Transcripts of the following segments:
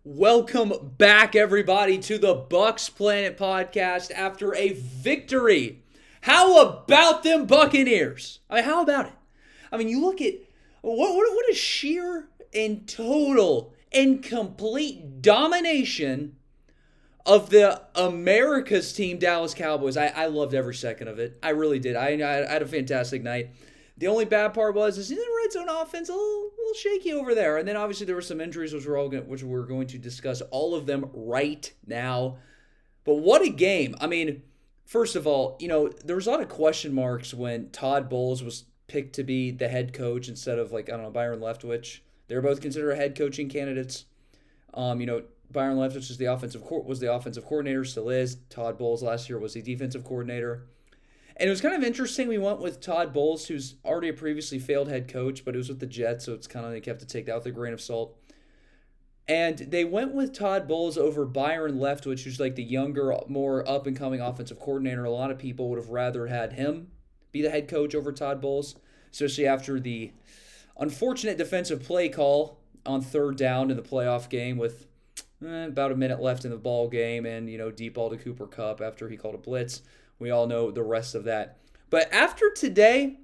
Welcome back, everybody, to the Bucs Planet podcast after a victory. How about them Buccaneers? How about it? You look at what a sheer and total and complete domination of the America's team, Dallas Cowboys. I loved every second of it. I really did. I had a fantastic night. The only bad part was the red zone offense a little shaky over there, and then obviously there were some injuries, which we're going to discuss all of them right now. But what a game! First of all, there was a lot of question marks when Todd Bowles was picked to be the head coach instead of Byron Leftwich. They were both considered head coaching candidates. Byron Leftwich was the offensive coordinator, still is. Todd Bowles last year was the defensive coordinator. And it was kind of interesting. We went with Todd Bowles, who's already a previously failed head coach, but it was with the Jets, so it's kind of, you have to take that with a grain of salt. And they went with Todd Bowles over Byron Leftwich, who's like the younger, more up-and-coming offensive coordinator. A lot of people would have rather had him be the head coach over Todd Bowles, especially after the unfortunate defensive play call on third down in the playoff game with about a minute left in the ball game and, deep ball to Cooper Kupp after he called a blitz. We all know the rest of that. But after today,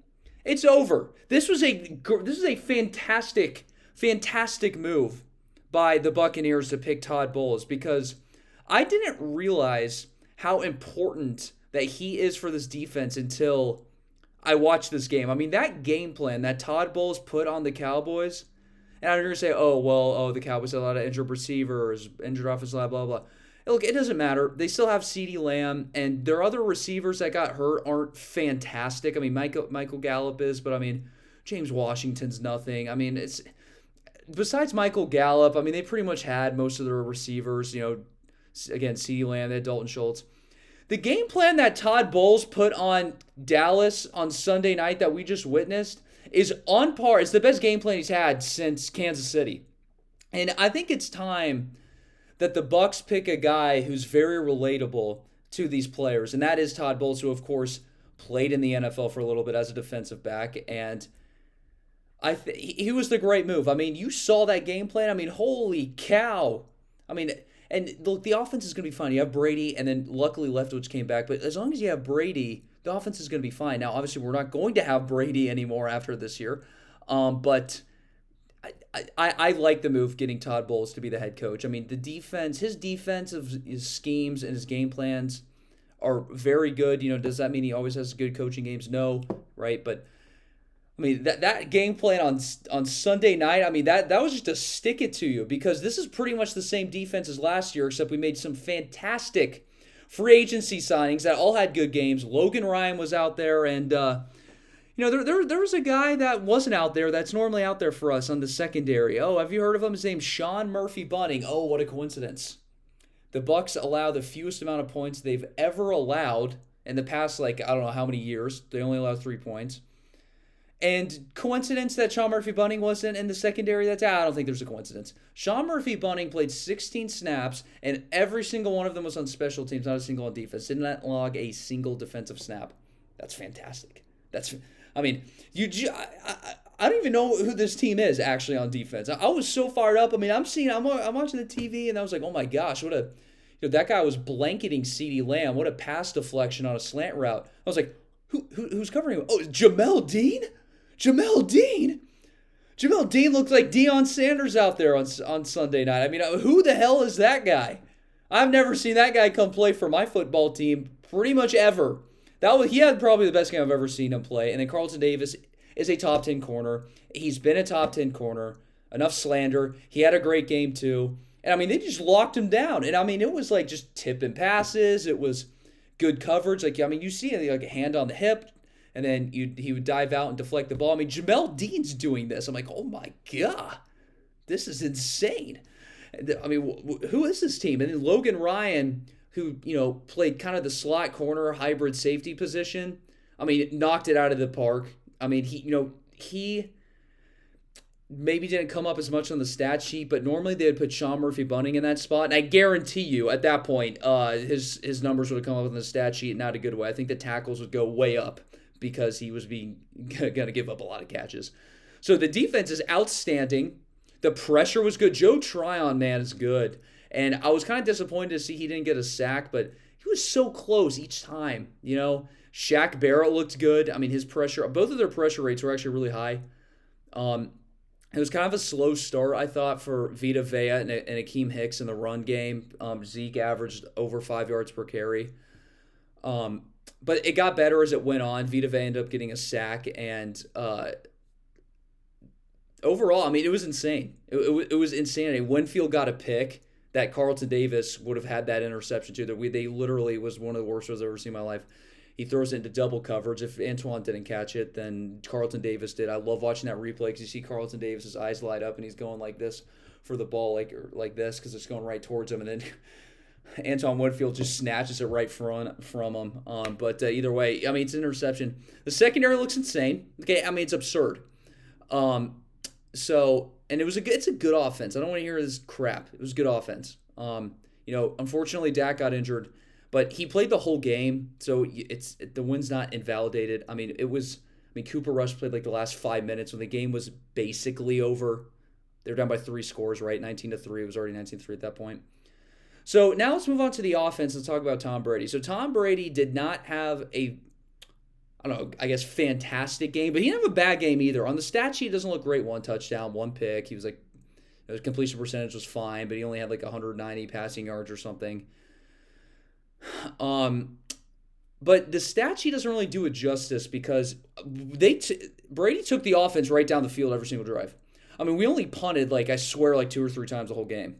it's over. This was a fantastic move by the Buccaneers to pick Todd Bowles, because I didn't realize how important that he is for this defense until I watched this game. That game plan that Todd Bowles put on the Cowboys, and I'm going to say, the Cowboys had a lot of injured receivers, injured offensive line, blah, blah. Look, it doesn't matter. They still have CeeDee Lamb, and their other receivers that got hurt aren't fantastic. Michael Gallup is, but James Washington's nothing. It's besides Michael Gallup. They pretty much had most of their receivers. Again, CeeDee Lamb, they had Dalton Schultz. The game plan that Todd Bowles put on Dallas on Sunday night that we just witnessed is on par. It's the best game plan he's had since Kansas City, and I think it's time that the Bucs pick a guy who's very relatable to these players, and that is Todd Bowles, who, of course, played in the NFL for a little bit as a defensive back, and he was the great move. You saw that game plan. Holy cow. And look, the offense is going to be fine. You have Brady, and then luckily Leftwich came back, but as long as you have Brady, the offense is going to be fine. Now, obviously, we're not going to have Brady anymore after this year, but I like the move getting Todd Bowles to be the head coach. The defense, his defensive his schemes and his game plans are very good. Does that mean he always has good coaching games? No, right? But that game plan on Sunday night, that was just to stick it to you, because this is pretty much the same defense as last year, except we made some fantastic free agency signings that all had good games. Logan Ryan was out there, and there was a guy that wasn't out there that's normally out there for us on the secondary. Oh, have you heard of him? His name's Sean Murphy-Bunting. Oh, what a coincidence. The Bucs allow the fewest amount of points they've ever allowed in the past, I don't know how many years. They only allow 3 points. And coincidence that Sean Murphy-Bunting wasn't in the secondary? I don't think there's a coincidence. Sean Murphy-Bunting played 16 snaps, and every single one of them was on special teams, not a single on defense. Did not log a single defensive snap. That's fantastic. I don't even know who this team is actually on defense. I was so fired up. I'm watching the TV, and I was like, oh my gosh, that guy was blanketing CeeDee Lamb. What a pass deflection on a slant route. I was like, who's covering him? Oh, Jamel Dean? Jamel Dean looked like Deion Sanders out there on Sunday night. Who the hell is that guy? I've never seen that guy come play for my football team pretty much ever. He had probably the best game I've ever seen him play. And then Carlton Davis is a top 10 corner. He's been a top 10 corner. Enough slander. He had a great game too. And they just locked him down. And it was just tipping passes. It was good coverage. You see a hand on the hip, and then he would dive out and deflect the ball. Jamel Dean's doing this. I'm like, oh my God, this is insane. Who is this team? And then Logan Ryan, who, played kind of the slot corner hybrid safety position. Knocked it out of the park. He maybe didn't come up as much on the stat sheet, but normally they would put Sean Murphy-Bunting in that spot. And I guarantee you at that point, his numbers would have come up on the stat sheet, not a good way. I think the tackles would go way up because he was going to give up a lot of catches. So the defense is outstanding. The pressure was good. Joe Tryon, man, is good. And I was kind of disappointed to see he didn't get a sack, but he was so close each time. Shaq Barrett looked good. I mean, his pressure, both of their pressure rates were actually really high. It was kind of a slow start, I thought, for Vita Vea and Akeem Hicks in the run game. Zeke averaged over 5 yards per carry. But it got better as it went on. Vita Vea ended up getting a sack, and overall, I mean, it was insane. It was insanity. Winfield got a pick that Carlton Davis would have had that interception too. They literally was one of the worst ones I've ever seen in my life. He throws it into double coverage. If Antoine didn't catch it, then Carlton Davis did. I love watching that replay because you see Carlton Davis's eyes light up and he's going like this for the ball, like this, because it's going right towards him, and then Antoine Winfield just snatches it right from him. But either way, I mean, it's an interception. The secondary looks insane. Okay, I mean, it's absurd. And it's a good offense. I don't want to hear this crap. It was good offense. Unfortunately, Dak got injured, but he played the whole game, so the win's not invalidated. I mean, Cooper Rush played like the last 5 minutes when the game was basically over. They were down by 3 scores, right? 19-3. It was already 19-3 at that point. So now let's move on to the offense and talk about Tom Brady. So Tom Brady did not have fantastic game, but he didn't have a bad game either. On the stat sheet, it doesn't look great. 1 touchdown, 1 pick. He was like, his completion percentage was fine, but he only had like 190 passing yards or something. But the stat sheet doesn't really do it justice because Brady took the offense right down the field every single drive. I mean, we only punted, I swear, 2 or 3 times the whole game.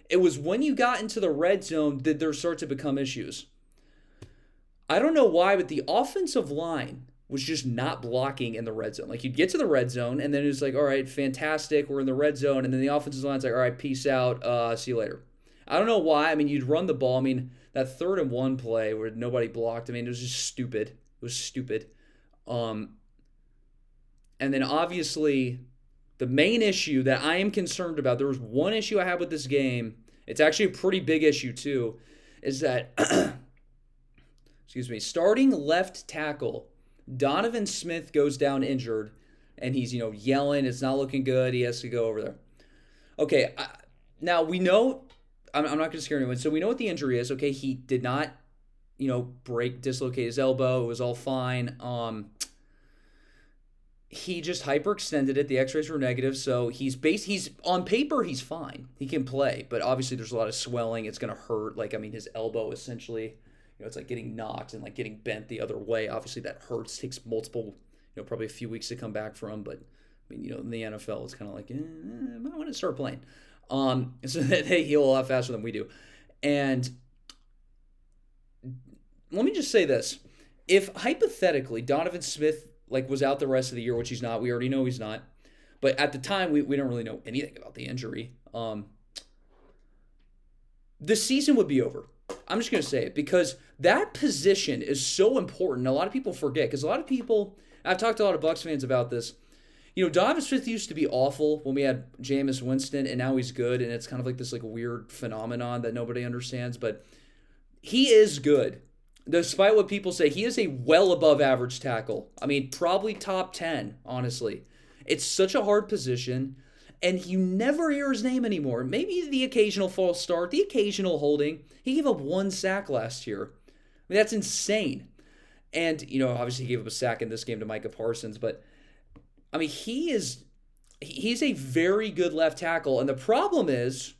It was when you got into the red zone that there started to become issues. I don't know why, but the offensive line was just not blocking in the red zone. You'd get to the red zone, and then it's like, all right, fantastic, we're in the red zone. And then the offensive line's like, all right, peace out, see you later. I don't know why. I mean, you'd run the ball. I mean, that 3rd and 1 play where nobody blocked, I mean, it was just stupid. It was stupid. And then obviously the main issue that I am concerned about, there was one issue I had with this game. It's actually a pretty big issue too, is that, starting left tackle, Donovan Smith goes down injured, and he's, yelling, it's not looking good, he has to go over there. Okay, now we know, I'm not going to scare anyone, so we know what the injury is. Okay, he did not, dislocate his elbow, it was all fine. He just hyperextended it. The x-rays were negative, so he's on paper, he's fine. He can play, but obviously there's a lot of swelling. It's going to hurt. His elbow essentially, it's like getting knocked and getting bent the other way. Obviously that hurts, takes multiple, probably a few weeks to come back from, but I mean, in the NFL, it's kind of I might want to start playing. So that they heal a lot faster than we do. And let me just say this. If hypothetically Donovan Smith was out the rest of the year, which he's not. We already know he's not. But at the time, we don't really know anything about the injury. The season would be over. I'm just going to say it because that position is so important. A lot of people forget because a lot of people, I've talked to a lot of Bucs fans about this. Donovan Smith used to be awful when we had Jameis Winston, and now he's good, and it's kind of this weird phenomenon that nobody understands. But he is good. Despite what people say, he is a well above average tackle. I mean, probably top 10, honestly. It's such a hard position, and you never hear his name anymore. Maybe the occasional false start, the occasional holding. He gave up 1 sack last year. I mean, that's insane. And, obviously he gave up a sack in this game to Micah Parsons, but, I mean, he's a very good left tackle, and the problem is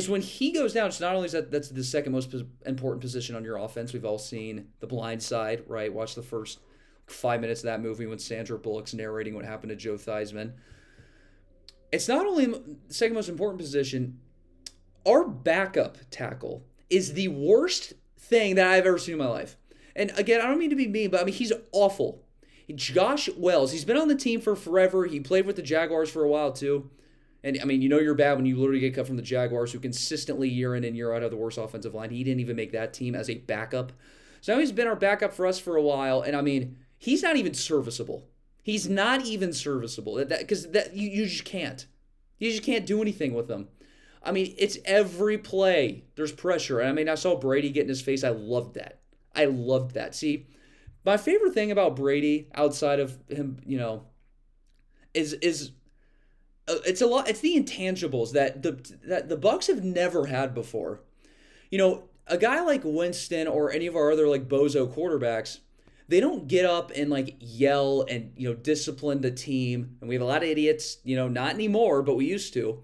when he goes down, it's not only that's the second most important position on your offense. We've all seen The Blind Side, right? Watch the first 5 minutes of that movie when Sandra Bullock's narrating what happened to Joe Theismann. It's not only the second most important position. Our backup tackle is the worst thing that I've ever seen in my life. And again, I don't mean to be mean, but I mean, he's awful. Josh Wells, he's been on the team for forever. He played with the Jaguars for a while too. And, I mean, you're bad when you literally get cut from the Jaguars, who consistently year in and year out have the worst offensive line. He didn't even make that team as a backup. So now he's been our backup for us for a while. And, I mean, he's not even serviceable. He's not even serviceable. Because you just can't. You just can't do anything with him. I mean, it's every play. There's pressure. And, I mean, I saw Brady get in his face. I loved that. See, my favorite thing about Brady outside of him, is it's a lot. It's the intangibles that the Bucs have never had before. A guy like Winston or any of our other like bozo quarterbacks, they don't get up and like yell and discipline the team. And we have a lot of idiots. Not anymore, but we used to.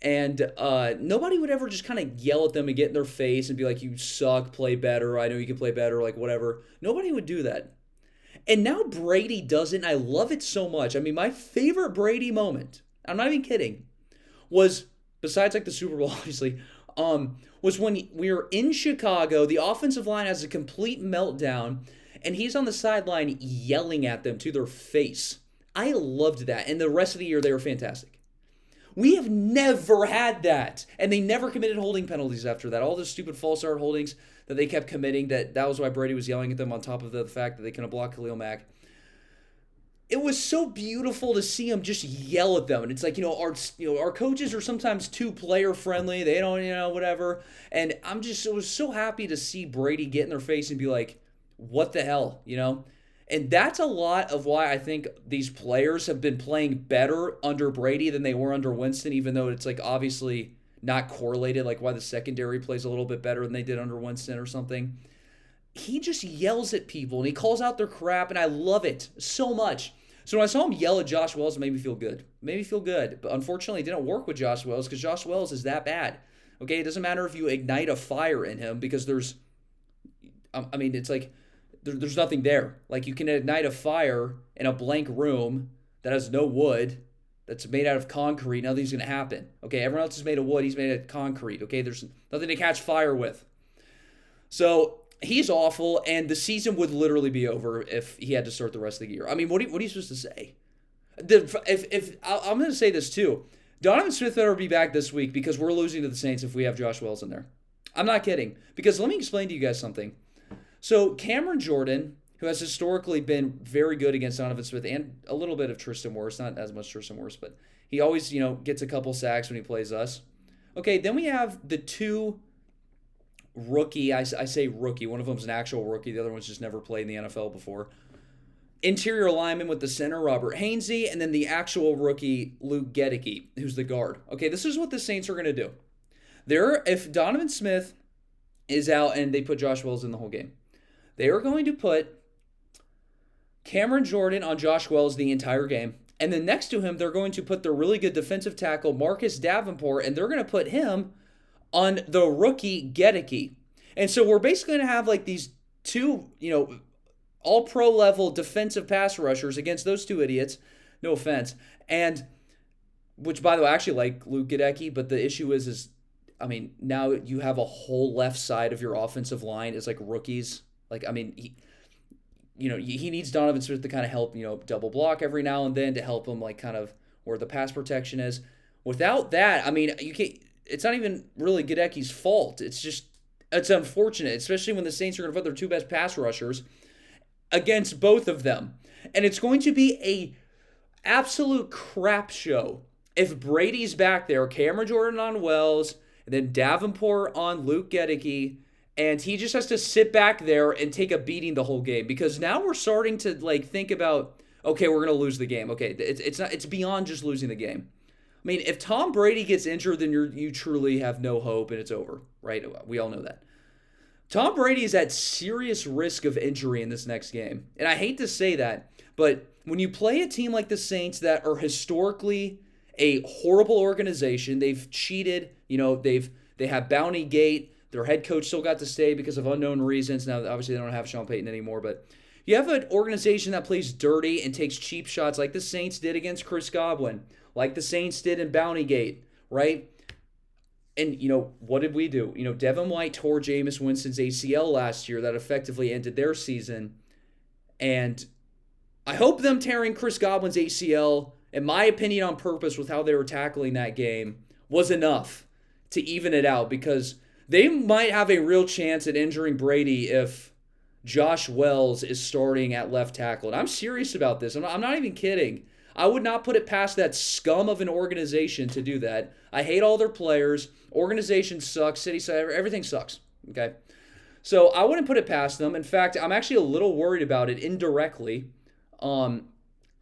And nobody would ever just kind of yell at them and get in their face and be like, "You suck, play better. I know you can play better," like whatever. Nobody would do that. And now Brady does it, and I love it so much. I mean, my favorite Brady moment, I'm not even kidding, was, besides like the Super Bowl, obviously, was when we were in Chicago. The offensive line has a complete meltdown, and he's on the sideline yelling at them to their face. I loved that, and the rest of the year they were fantastic. We have never had that, and they never committed holding penalties after that. All the stupid false start holdings that they kept committing, that was why Brady was yelling at them, on top of the fact that they couldn't block Khalil Mack. It was so beautiful to see him just yell at them. And it's like, our coaches are sometimes too player friendly. They don't, whatever. And I was so happy to see Brady get in their face and be like, what the hell, And that's a lot of why I think these players have been playing better under Brady than they were under Winston, even though it's like obviously not correlated, like why the secondary plays a little bit better than they did under Winston or something. He just yells at people and he calls out their crap, and I love it so much. So when I saw him yell at Josh Wells, it made me feel good. But unfortunately, it didn't work with Josh Wells because Josh Wells is that bad. Okay, it doesn't matter if you ignite a fire in him, because it's like there's nothing there. Like, you can ignite a fire in a blank room that has no wood, that's made out of concrete. Nothing's going to happen. Okay, everyone else is made of wood. He's made of concrete. Okay, there's nothing to catch fire with. So he's awful, and the season would literally be over if he had to start the rest of the year. I mean, what are you supposed to say? I'm going to say this too. Donovan Smith better be back this week, because we're losing to the Saints if we have Josh Wells in there. I'm not kidding. Because let me explain to you guys something. So Cameron Jordan, who has historically been very good against Donovan Smith, and a little bit of Tristan Wirfs, not as much Tristan Wirfs, but he always, gets a couple sacks when he plays us. Okay, then we have the two rookie, I say rookie, one of them's an actual rookie, the other one's just never played in the NFL before. Interior lineman with the center, Robert Hainsey, and then the actual rookie, Luke Gedeke, who's the guard. Okay, this is what the Saints are going to do. If Donovan Smith is out and they put Josh Wells in the whole game, they are going to put Cameron Jordan on Josh Wells the entire game. And then next to him, they're going to put the really good defensive tackle, Marcus Davenport, and they're going to put him on the rookie Gedeke. And so we're basically going to have like these two, all-pro level defensive pass rushers against those two idiots. No offense. And, which, by the way, I actually like Luke Gedeke, but the issue is now you have a whole left side of your offensive line is like rookies. Like, he needs Donovan Smith to kind of help, double block every now and then to help him, like, kind of where the pass protection is. Without that, you can't. It's not even really Gedeke's fault. It's unfortunate, especially when the Saints are going to put their two best pass rushers against both of them. And it's going to be a absolute crap show if Brady's back there, Cameron Jordan on Wells, and then Davenport on Luke Gedeke, and he just has to sit back there and take a beating the whole game, because now we're starting to think about, okay, we're going to lose the game. Okay, it's beyond just losing the game. If Tom Brady gets injured, then you truly have no hope and it's over, right? We all know that. Tom Brady is at serious risk of injury in this next game. And I hate to say that, but when you play a team like the Saints that are historically a horrible organization, they've cheated, they have Bounty Gate, their head coach still got to stay because of unknown reasons. Now, obviously, they don't have Sean Payton anymore, but you have an organization that plays dirty and takes cheap shots like the Saints did against Chris Godwin, like the Saints did in Bounty Gate, right? And, what did we do? Devin White tore Jameis Winston's ACL last year. That effectively ended their season. And I hope them tearing Chris Godwin's ACL, in my opinion, on purpose with how they were tackling that game, was enough to even it out, because they might have a real chance at injuring Brady if Josh Wells is starting at left tackle. And I'm serious about this. I'm not even kidding. I would not put it past that scum of an organization to do that. I hate all their players. Organization sucks. City sucks. Everything sucks. Okay? So I wouldn't put it past them. In fact, I'm actually a little worried about it indirectly. I'm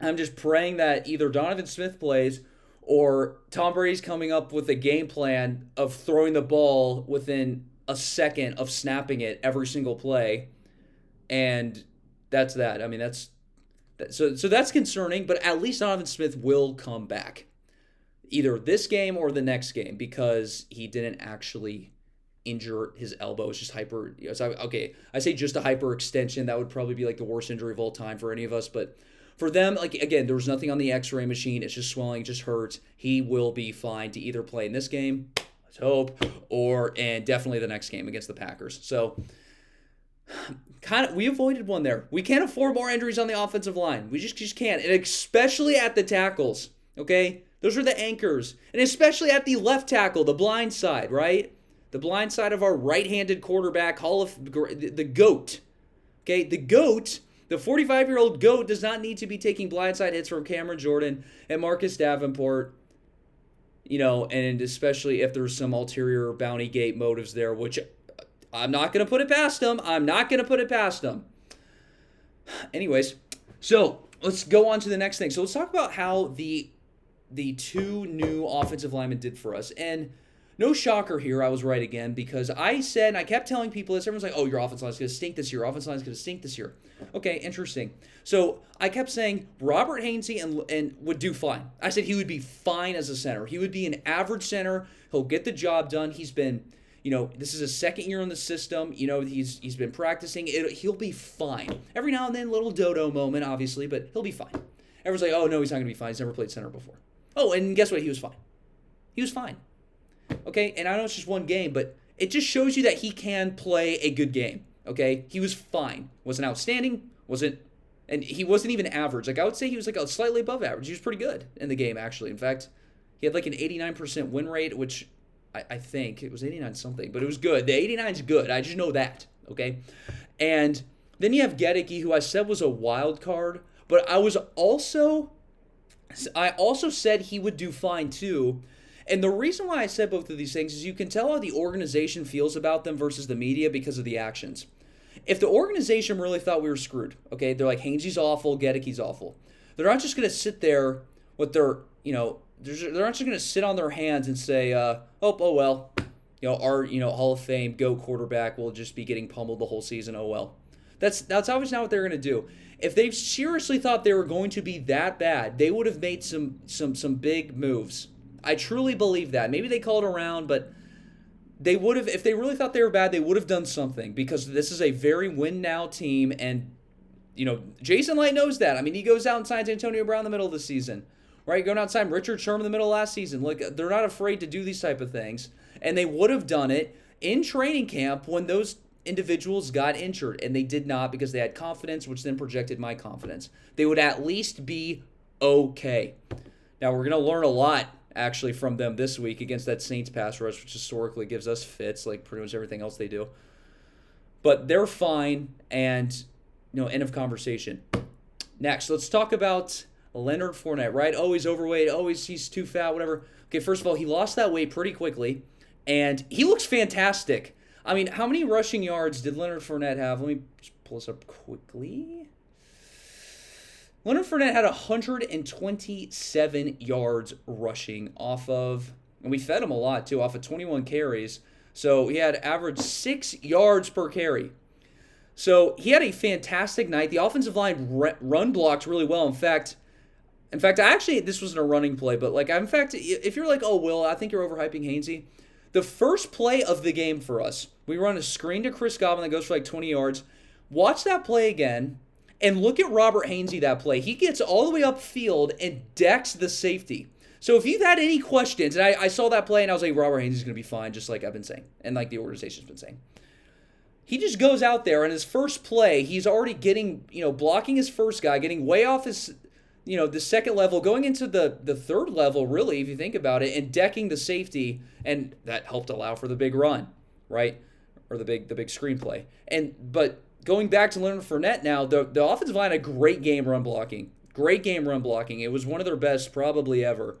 just praying that either Donovan Smith plays or Tom Brady's coming up with a game plan of throwing the ball within a second of snapping it every single play, and that's that. I mean, so that's concerning, but at least Donovan Smith will come back either this game or the next game because he didn't actually injure his elbow. It's just hyper. Okay, I say just a hyperextension. That would probably be like the worst injury of all time for any of us. But for them, like again, there was nothing on the X-ray machine. It's just swelling. It just hurts. He will be fine to either play in this game, let's hope, and definitely the next game against the Packers. So we avoided one there. We can't afford more injuries on the offensive line. We just can't, and especially at the tackles. Okay, those are the anchors, and especially at the left tackle, the blind side, right? The blind side of our right-handed quarterback, the GOAT. Okay, the GOAT, the 45-year-old GOAT does not need to be taking blindside hits from Cameron Jordan and Marcus Davenport, and especially if there's some ulterior bounty gate motives there, which I'm not going to put it past them. Anyways, so let's go on to the next thing. So let's talk about how the two new offensive linemen did for us. And no shocker here, I was right again, because I said, and I kept telling people this, everyone's like, oh, your offensive line is going to stink this year. Okay, interesting. So I kept saying Robert Hainsey and would do fine. I said he would be fine as a center. He would be an average center. He'll get the job done. He's been, this is his second year in the system. He's been practicing. He'll be fine. Every now and then, little dodo moment, obviously, but he'll be fine. Everyone's like, oh, no, he's not going to be fine. He's never played center before. Oh, and guess what? He was fine. Okay, and I know it's just one game, but it just shows you that he can play a good game. Okay, he was fine. Wasn't outstanding. And he wasn't even average. Like I would say he was like a slightly above average. He was pretty good in the game, actually. In fact, he had like an 89% win rate, which I think it was 89 something, but it was good. The 89 is good. I just know that. Okay, and then you have Gedeke, who I said was a wild card, but I also said he would do fine too. And the reason why I said both of these things is you can tell how the organization feels about them versus the media because of the actions. If the organization really thought we were screwed, okay, they're like, Hainsey's awful, Gedeke's awful. They're not just going to sit there with their, they're not just going to sit on their hands and say, our, Hall of Fame GOAT quarterback will just be getting pummeled the whole season, oh well. That's obviously not what they're going to do. If they seriously thought they were going to be that bad, they would have made some big moves. I truly believe that. Maybe they called around, but they would have, if they really thought they were bad, they would have done something because this is a very win-now team, and, Jason Light knows that. I mean, he goes out and signs Antonio Brown in the middle of the season, right? Going out and sign Richard Sherman in the middle of last season. Look, they're not afraid to do these type of things, and they would have done it in training camp when those individuals got injured, and they did not because they had confidence, which then projected my confidence. They would at least be okay. Now, we're going to learn a lot actually from them this week against that Saints pass rush, which historically gives us fits like pretty much everything else they do. But they're fine, and end of conversation. Next, let's talk about Leonard Fournette, right? Oh, he's overweight. Oh, he's too fat, whatever. Okay, first of all, he lost that weight pretty quickly, and he looks fantastic. I mean, how many rushing yards did Leonard Fournette have? Let me just pull this up quickly. Leonard Fournette had 127 yards rushing off of, and we fed him a lot too, off of 21 carries. So he had average 6 yards per carry. So he had a fantastic night. The offensive line run blocked really well. In fact, this wasn't a running play, but if you're like, oh, Will, I think you're overhyping Hainsey. The first play of the game for us, we run a screen to Chris Godwin that goes for like 20 yards. Watch that play again. And look at Robert Hainsey that play. He gets all the way upfield and decks the safety. So if you've had any questions, and I saw that play and I was like, Robert Hainsey's going to be fine, just like I've been saying, and like the organization's been saying. He just goes out there, and his first play, he's already getting, blocking his first guy, getting way off his, the second level, going into the third level, really, if you think about it, and decking the safety, and that helped allow for the big run, right? Or the big screenplay. But going back to Leonard Fournette now, the offensive line had a great game run blocking. It was one of their best probably ever.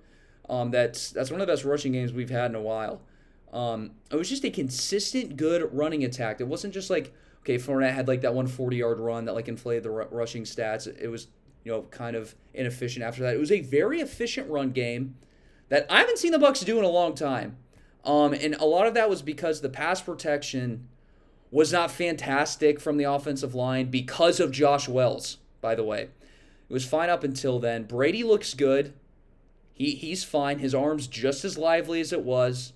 That's one of the best rushing games we've had in a while. It was just a consistent, good running attack. It wasn't just like, okay, Fournette had like that 140-yard run that like inflated the rushing stats. It was, kind of inefficient after that. It was a very efficient run game that I haven't seen the Bucs do in a long time. And a lot of that was because the pass protection was not fantastic from the offensive line because of Josh Wells, by the way. It was fine up until then. Brady looks good. He's fine. His arm's just as lively as it was.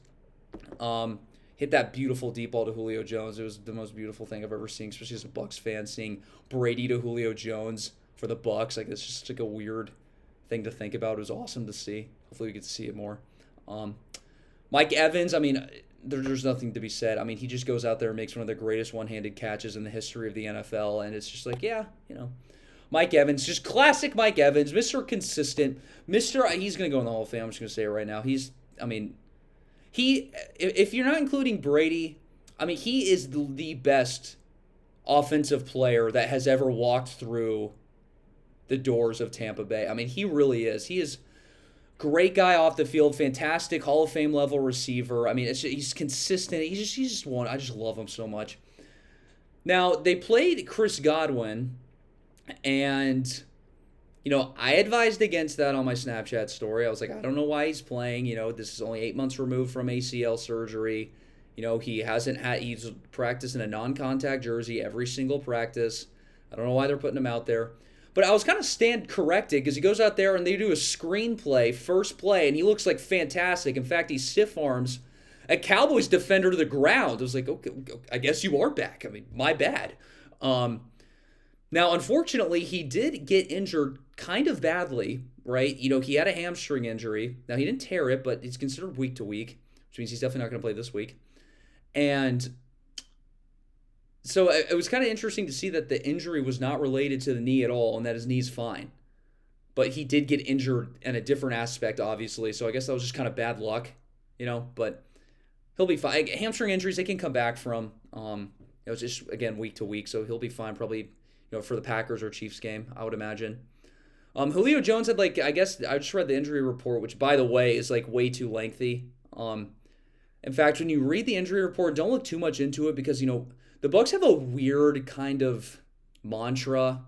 Hit that beautiful deep ball to Julio Jones. It was the most beautiful thing I've ever seen, especially as a Bucs fan, seeing Brady to Julio Jones for the Bucs. Like, it's just like a weird thing to think about. It was awesome to see. Hopefully we get to see it more. Mike Evans, I mean, there's nothing to be said. I mean, he just goes out there and makes one of the greatest one-handed catches in the history of the NFL, and it's just like, yeah, Mike Evans, just classic Mike Evans, Mr. Consistent, he's going to go in the Hall of Fame. I'm just going to say it right now. If you're not including Brady, I mean, he is the best offensive player that has ever walked through the doors of Tampa Bay. I mean, he really is. He is great guy off the field, fantastic Hall of Fame level receiver. I mean, he's consistent. He's just one. I just love him so much. Now, they played Chris Godwin, and I advised against that on my Snapchat story. I was like, I don't know why he's playing. This is only 8 months removed from ACL surgery. He's practiced in a non-contact jersey every single practice. I don't know why they're putting him out there. But I was kind of stand corrected because he goes out there and they do a screenplay, first play, and he looks like fantastic. In fact, he stiff arms a Cowboys defender to the ground. I was like, okay, I guess you are back. I mean, my bad. Now, unfortunately, he did get injured kind of badly, right? He had a hamstring injury. Now, he didn't tear it, but he's considered week to week, which means he's definitely not going to play this week. And so it was kind of interesting to see that the injury was not related to the knee at all and that his knee's fine. But he did get injured in a different aspect, obviously. So I guess that was just kind of bad luck, but he'll be fine. Hamstring injuries, they can come back from. It's just, again, week to week. So he'll be fine probably, for the Packers or Chiefs game, I would imagine. Julio Jones had, I guess, I just read the injury report, which, by the way, is, way too lengthy. In fact, when you read the injury report, don't look too much into it because, the Bucs have a weird kind of mantra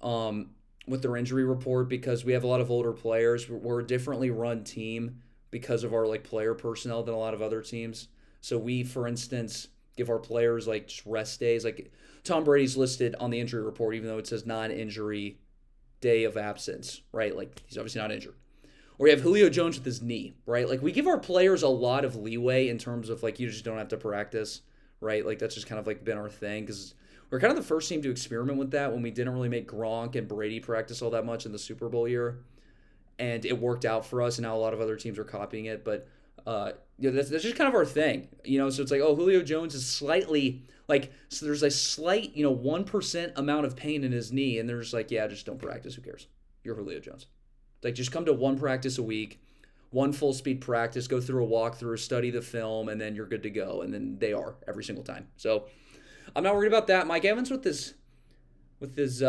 with their injury report because we have a lot of older players. We're a differently run team because of our, player personnel than a lot of other teams. So we, for instance, give our players, just rest days. Tom Brady's listed on the injury report, even though it says non-injury day of absence, right? He's obviously not injured. Or you have Julio Jones with his knee, right? We give our players a lot of leeway in terms of, you just don't have to practice, right? That's just kind of, been our thing because we're kind of the first team to experiment with that when we didn't really make Gronk and Brady practice all that much in the Super Bowl year. And it worked out for us, and now a lot of other teams are copying it. But, that's just kind of our thing, So it's Julio Jones is slightly, so there's a slight, 1% amount of pain in his knee, and they're just yeah, just don't practice. Who cares? You're Julio Jones. Just come to one practice a week, one full-speed practice, go through a walkthrough, study the film, and then you're good to go. And then they are every single time. So I'm not worried about that. Mike Evans with his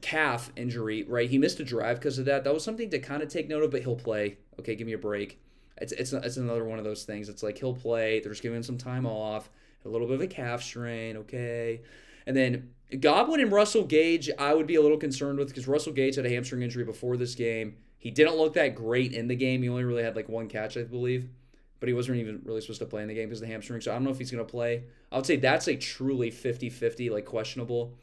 calf injury, right? He missed a drive because of that. That was something to kind of take note of, but he'll play. Okay, give me a break. It's another one of those things. It's he'll play. They're just giving him some time off. A little bit of a calf strain, okay. And then Godwin and Russell Gage, I would be a little concerned with because Russell Gage had a hamstring injury before this game. He didn't look that great in the game. He only really had one catch, I believe. But he wasn't even really supposed to play in the game because of the hamstring. So I don't know if he's going to play. I would say that's truly 50-50, questionable.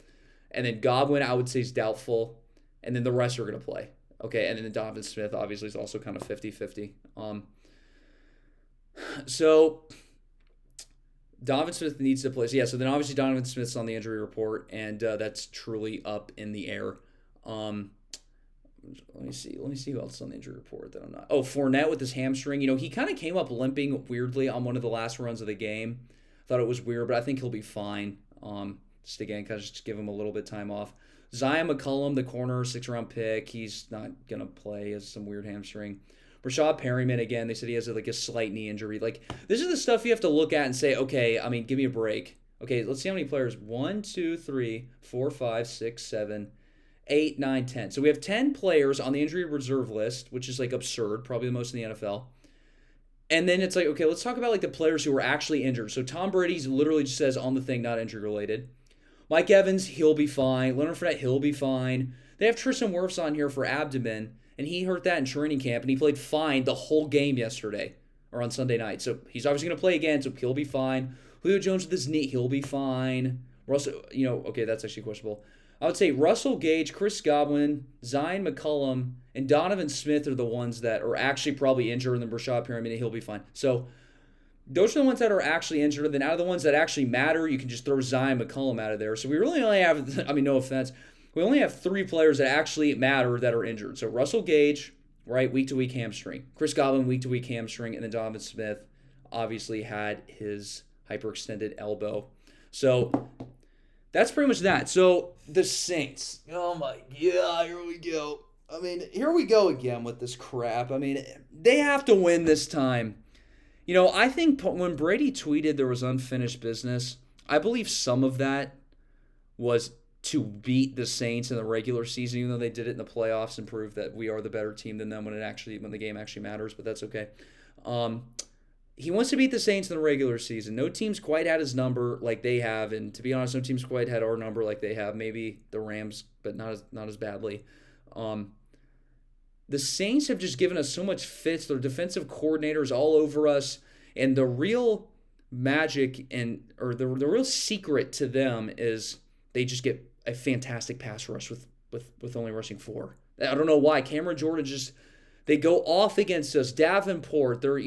And then Godwin, I would say, is doubtful. And then the rest are going to play. Okay, and then Donovan Smith, obviously, is also kind of 50-50. So Donovan Smith needs to play. So, yeah, so then obviously Donovan Smith's on the injury report, and that's truly up in the air. Let me see who else is on the injury report that I'm not. Oh, Fournette with his hamstring. He kind of came up limping weirdly on one of the last runs of the game. Thought it was weird, but I think he'll be fine. Just again, kind of just give him a little bit of time off. Zion McCollum, the corner, 6th-round pick. He's not going to play. He has some weird hamstring. Rashad Perryman, again, they said he has a slight knee injury. This is the stuff you have to look at and say, okay, I mean, give me a break. Okay, let's see how many players. 1, 2, 3, 4, 5, 6, 7, 8, 9, 10. So we have 10 players on the injury reserve list, which is absurd, probably the most in the NFL. And then it's okay, let's talk about the players who were actually injured. So Tom Brady's literally just says on the thing, not injury related. Mike Evans, he'll be fine. Leonard Fournette, he'll be fine. They have Tristan Wirfs on here for abdomen. and he hurt that in training camp, and he played fine the whole game yesterday or on Sunday night. So he's obviously going to play again, so he'll be fine. Julio Jones with his knee, he'll be fine. Russell, okay, that's actually questionable. I would say Russell Gage, Chris Godwin, Zion McCollum, and Donovan Smith are the ones that are actually probably injured, and then Rashad Perriman, he'll be fine. So those are the ones that are actually injured. And then out of the ones that actually matter, you can just throw Zion McCollum out of there. So we really only have, no offense, we only have 3 players that actually matter that are injured. So Russell Gage, right, week-to-week hamstring. Chris Godwin, week-to-week hamstring. And then Donovan Smith obviously had his hyperextended elbow. So that's pretty much that. So the Saints. Oh my God, here we go. Here we go again with this crap. They have to win this time. I think when Brady tweeted there was unfinished business, I believe some of that was to beat the Saints in the regular season, even though they did it in the playoffs and prove that we are the better team than them when the game actually matters, but that's okay. He wants to beat the Saints in the regular season. No team's quite had his number like they have, and to be honest, no team's quite had our number like they have. Maybe the Rams, but not as badly. The Saints have just given us so much fits. Their defensive coordinators all over us, and the real magic or the real secret to them is they just get a fantastic pass rush with only rushing 4. I don't know why. Cameron Jordan they go off against us. Davenport, they're,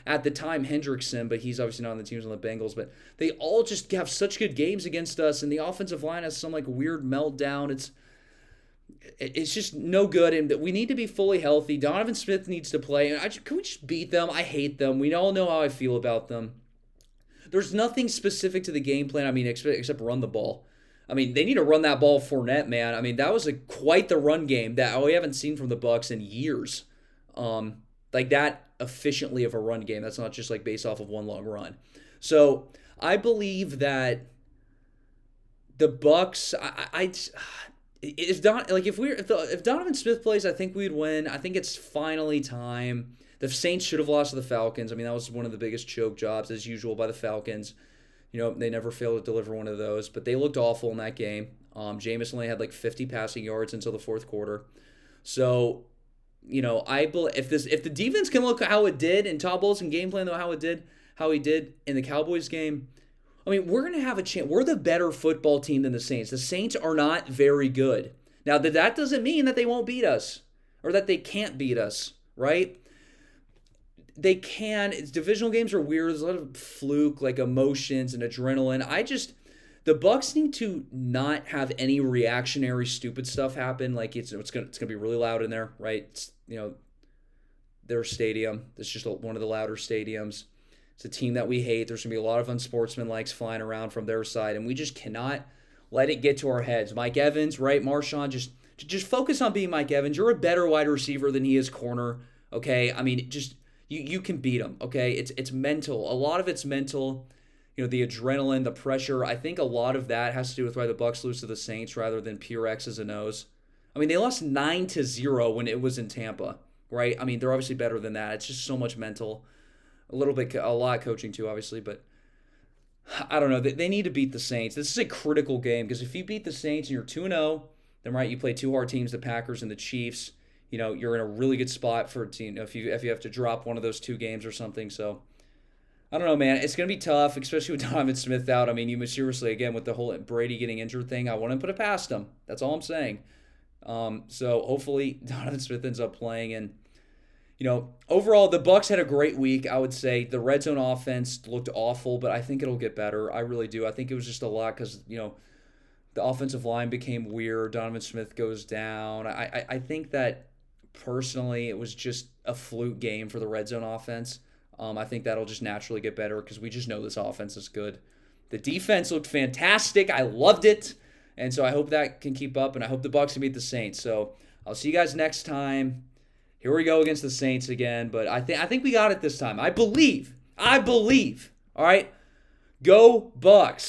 at the time Hendrickson, but he's obviously not on the teams on the Bengals, but they all just have such good games against us, and the offensive line has some weird meltdown. It's just no good, and we need to be fully healthy. Donovan Smith needs to play. Can we just beat them? I hate them. We all know how I feel about them. There's nothing specific to the game plan, except run the ball. They need to run that ball Fournette, man. That was quite the run game that we haven't seen from the Bucs in years. That efficiently of a run game. That's not just based off of one long run. So I believe that the Bucs, if Donovan Smith plays, I think we'd win. I think it's finally time. The Saints should have lost to the Falcons. That was one of the biggest choke jobs, as usual, by the Falcons. They never failed to deliver one of those, but they looked awful in that game. Jameis only had 50 passing yards until the fourth quarter. So, I believe if the defense can look how it did, and Todd Bowles can game plan how he did in the Cowboys game, we're going to have a chance. We're the better football team than the Saints. The Saints are not very good. Now, that doesn't mean that they won't beat us or that they can't beat us, right? They can. Divisional games are weird. There's a lot of fluke, emotions and adrenaline. The Bucs need to not have any reactionary stupid stuff happen. It's gonna be really loud in there, right? It's, their stadium. It's just one of the louder stadiums. It's a team that we hate. There's going to be a lot of unsportsmanlikes flying around from their side, and we just cannot let it get to our heads. Mike Evans, right? Marshawn, just focus on being Mike Evans. You're a better wide receiver than he is corner, okay? You can beat him, okay? It's mental. A lot of it's mental. The adrenaline, the pressure. I think a lot of that has to do with why the Bucs lose to the Saints rather than pure X's and O's. They lost 9-0 when it was in Tampa, right? They're obviously better than that. It's just so much mental. A lot of coaching too, obviously, but I don't know. They need to beat the Saints. This is a critical game because if you beat the Saints and you're 2-0, then right, you play 2 hard teams, the Packers and the Chiefs. You're in a really good spot for if you have to drop one of those 2 games or something. So I don't know, man. It's gonna be tough, especially with Donovan Smith out. You seriously, again, with the whole Brady getting injured thing, I wouldn't put it past him. That's all I'm saying. So hopefully Donovan Smith ends up playing and. Overall, the Bucs had a great week, I would say. The red zone offense looked awful, but I think it'll get better. I really do. I think it was just a lot because, the offensive line became weird. Donovan Smith goes down. I think that, personally, it was just a fluke game for the red zone offense. I think that'll just naturally get better because we just know this offense is good. The defense looked fantastic. I loved it. And so I hope that can keep up, and I hope the Bucs can beat the Saints. So I'll see you guys next time. Here we go against the Saints again, but I think we got it this time. I believe. All right? Go Bucs.